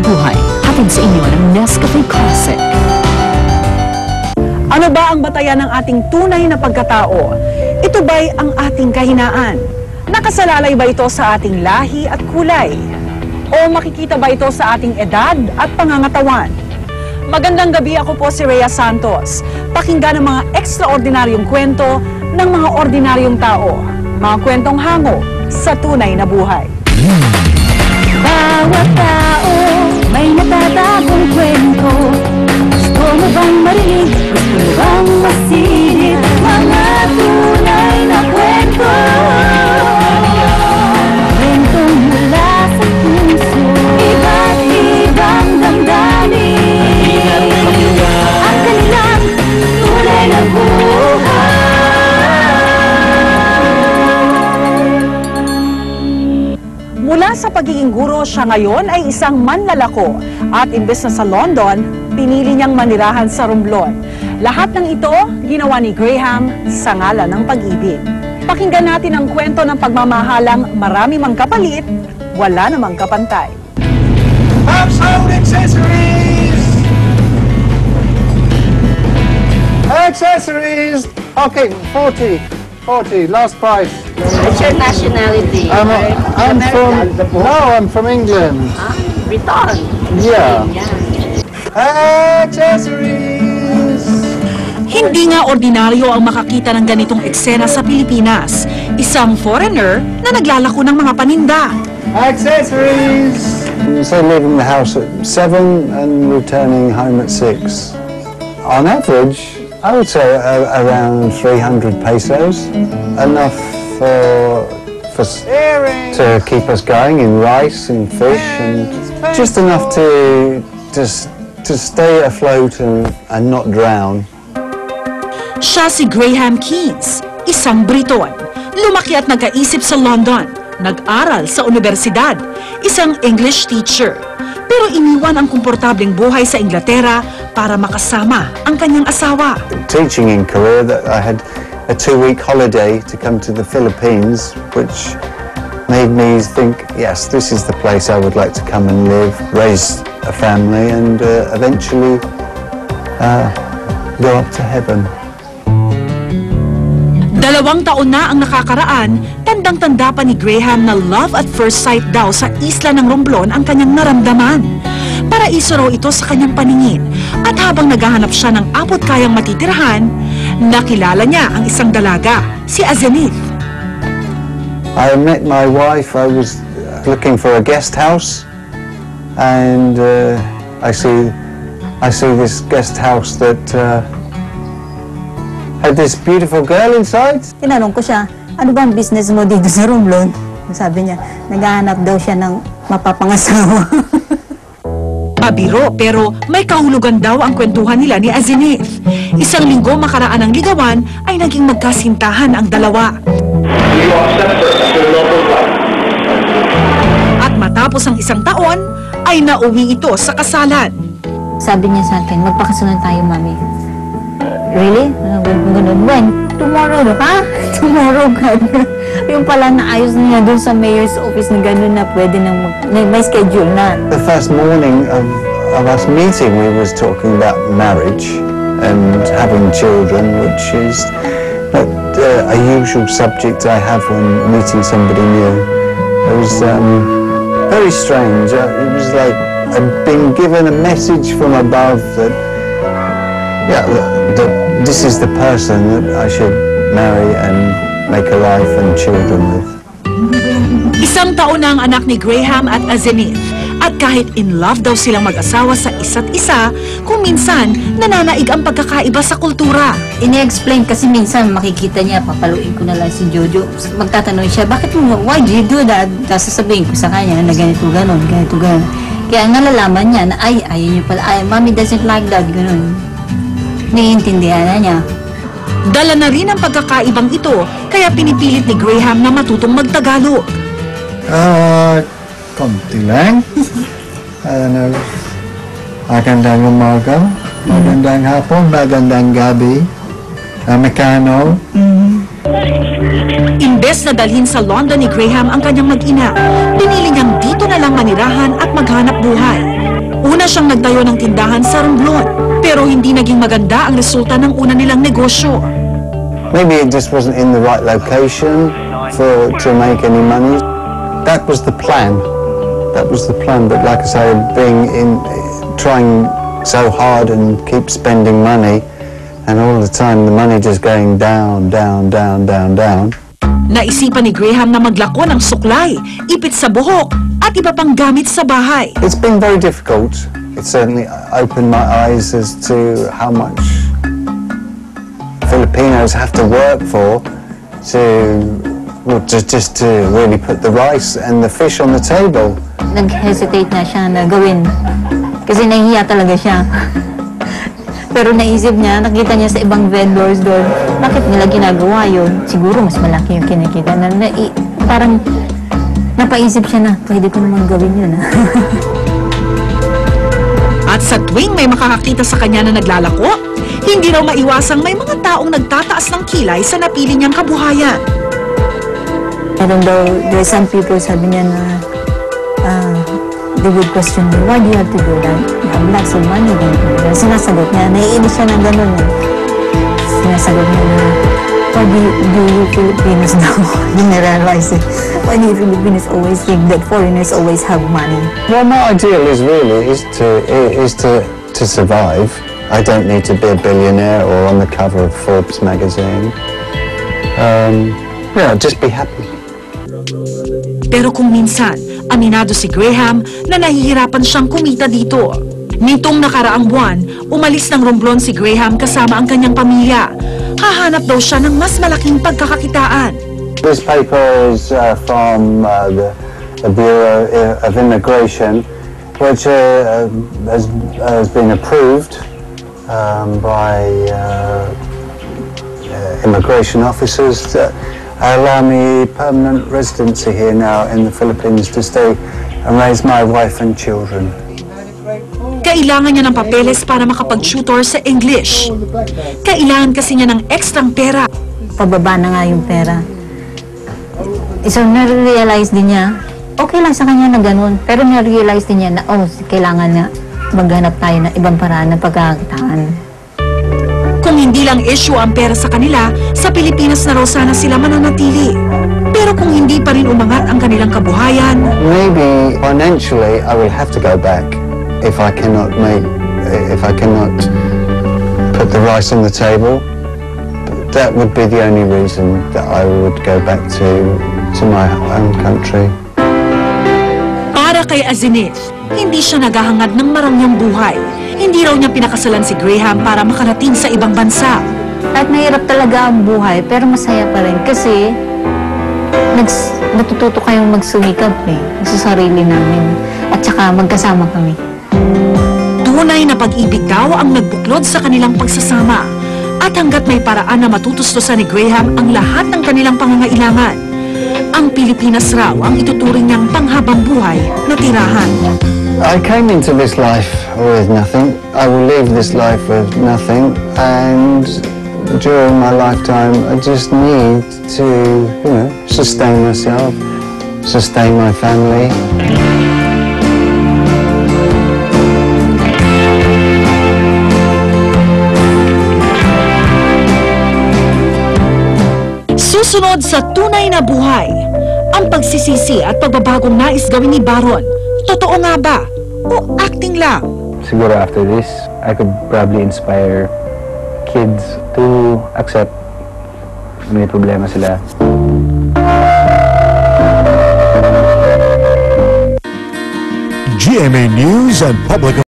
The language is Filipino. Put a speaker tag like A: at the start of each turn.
A: buhay. Hatid sa inyo ng Nescafe Classic.
B: Ano ba ang batayan ng ating tunay na pagkatao? Ito ba'y ang ating kahinaan? Nakasalalay ba ito sa ating lahi at kulay? O makikita ba ito sa ating edad at pangangatawan? Magandang gabi, ako po si Rhea Santos. Pakinggan ang mga ekstraordinaryong kwento ng mga ordinaryong tao. Mga kwentong hango sa tunay na buhay.
C: Bawat tao may natatagong kwento. Gusto mo bang marinig? Gusto mo bang masilip? Mga tunay na kwento. Kwentong mula sa puso. Iba't ibang damdamin. Ang kanilang tunay na buhay.
B: Mula sa pagiging guro, siya ngayon ay isang manlalako at imbes na sa London, pinili niyang manirahan sa Romblon. Lahat ng ito, ginawa ni Graham sa ngalan ng pag-ibig. Pakinggan natin ang kwento ng pagmamahalang marami mang kapalit, wala namang kapantay.
D: Household accessories! Accessories! Okay, 40, last price.
E: What's your nationality?
D: I'm
E: American?
D: I'm from England.
E: Briton.
D: Yeah.
E: Yeah.
D: Accessories!
B: Hindi nga ordinaryo ang makakita ng ganitong eksena sa Pilipinas. Isang foreigner na naglalako ng mga paninda.
D: Accessories! So leaving the house at 7 and returning home at 6. On average, I would say around 300 pesos. Enough to keep us going in rice and fish, and just enough to stay afloat and not drown.
B: Siya si Graham Keynes, isang Briton. Lumaki at nagkaisip sa London. Nag-aral sa universidad, isang English teacher. Pero iniwan ang komportableng buhay sa Inglaterra para makasama ang kanyang asawa.
D: Teaching in Korea, that I had a 2-week holiday to come to the Philippines, which made me think, yes, this is the place I would like to come and live, raise a family, and eventually go up to heaven.
B: 2 taon na ang nakakaraan, tandang-tanda pa ni Graham na love at first sight daw sa isla ng Romblon ang kanyang naramdaman. Paraiso raw ito sa kanyang paningin, at habang naghahanap siya ng apot kayang matitirahan, nakilala niya ang isang dalaga, si Azenith.
D: I met my wife. I was looking for a guest house, and I see this guest house that had this beautiful girl inside.
C: Tinanong ko siya, ano bang business mo dito sa Romblon? Sabi niya, naghahanap daw siya ng mapapangasawa.
B: Pabiro, pero may kahulugan daw ang kwentuhan nila ni Azenith. Isang linggo makaraan ng ligawan ay naging magkasintahan ang dalawa. At matapos ang 1 taon, ay nauwi ito sa kasalan.
C: Sabi niya sa akin, magpakasalan tayo, mami. Really? Ganun. When? Tomorrow, ha? Tomorrow, gano'n. Yung pala naayos niya doon sa mayor's office na gano'n na pwede nang may schedule na.
D: The first morning of us meeting, we was talking about marriage and having children, which is not a usual subject I have when meeting somebody new. It was very strange. It was like I'd been given a message from above that, yeah, that this is the person that I should marry and make a life and children with.
B: 1 taon na ang anak ni Graham at Azenith. At kahit in love daw silang mag-asawa sa isa't isa, kung minsan nananaig ang pagkakaiba sa kultura.
C: Ini-explain kasi minsan makikita niya, papaluin ko na lang si Jojo. Magtatanong siya, bakit mo, why do you do that? Tapos sasabihin ko sa kanya na ganito, ganon. Kaya nalalaman niya na ayaw niyo pala, mommy doesn't like that, ganon. Naiintindihan na niya.
B: Dala na rin ang pagkakaibang ito, kaya pinipilit ni Graham na matutong magtagalog.
D: Konti lang. Magandang umaga, magandang hapon, magandang gabi, Amerikano.
B: Imbes na dalhin sa London ni Graham ang kanyang mag-ina, pinili niyang dito na lang manirahan at maghanap buhay. siyang nagtayo ng tindahan sa Romblon. Pero hindi naging maganda ang resulta ng una nilang negosyo.
D: Maybe it just wasn't in the right location to make any money. That was the plan. That was the plan. But like I say, trying so hard and keep spending money, and all the time the money just going down, down, down, down, down.
B: Naisipan ni Graham na maglako ng suklay, ipit sa buhok, at iba pang gamit sa bahay.
D: It's been very difficult. It certainly opened my eyes as to how much Filipinos have to work for just to really put the rice and the fish on the table.
C: Nag-hesitate na siya na gawin. Kasi nahihiya talaga siya. Pero naisip niya, nakita niya sa ibang vendors doon, bakit nila ginagawa yun? Siguro mas malaki yung kinikita. Parang napaisip siya na, pwede ko naman gawin yun.
B: At sa tuwing may makakakita sa kanya na naglalako, hindi raw maiwasang may mga taong nagtataas ng kilay sa napili niyang kabuhayan.
C: Even though there are some people, sabi niya na, they would question me, why do you have to do that? You have lots of money. Sinasagot niya, naiinis siya ng gano'n. Sinasagot niya na, why do you Filipinos now? You realize it. Why do you Filipinos always think that foreigners always have money?
D: Well, my ideal is to survive. I don't need to be a billionaire or on the cover of Forbes magazine. Just be happy.
B: Pero kung minsan, aminado si Graham na nahihirapan siyang kumita dito. Nitong nakaraang buwan, umalis ng Romblon si Graham kasama ang kanyang pamilya. Hahanap daw siya ng mas malaking pagkakakitaan.
D: This paper is from the Bureau of Immigration, which has been approved by immigration officers that allow me permanent residency here now in the Philippines to stay and raise my wife and children.
B: Kailangan niya ng papeles para makapag-tutor sa English. Kailangan kasi niya ng ekstrang pera.
C: Pababa na nga yung pera. So, na-realize din niya, okay lang sa kanya na ganun. Pero na-realize din niya na, kailangan na maghanap tayo ng ibang paraan ng pagkakakitaan.
B: Kung hindi lang issue ang pera sa kanila, sa Pilipinas na raw sana sila mananatili. Pero kung hindi pa rin umangat ang kanilang kabuhayan,
D: maybe financially I will have to go back if I cannot put the rice on the table. That would be the only reason that I would go back to my own country.
B: Para kay Azenith, hindi siya naghahangad ng marangyang buhay. Hindi raw niya pinakasalan si Graham para makarating sa ibang bansa.
C: At mahirap talaga ang buhay, pero masaya pa rin kasi natututo kayong magsumikap sa sarili namin. At saka magkasama kami.
B: Tunay na pag-ibig daw ang nagbuklod sa kanilang pagsasama. At hanggat may paraan na matutustusan ni Graham ang lahat ng kanilang pangangailangan, ang Pilipinas raw ang ituturing niyang panghabang buhay na tirahan.
D: I came into this life with nothing. I will leave this life with nothing, and during my lifetime I just need to, sustain myself, sustain my family.
B: Susunod sa tunay na buhay, ang pagsisisi at pagbabagong nais gawin ni Baron. Totoo nga ba? O acting lang?
F: Siguro after this, I could probably inspire kids to accept may problema sila.
G: GMA News and Public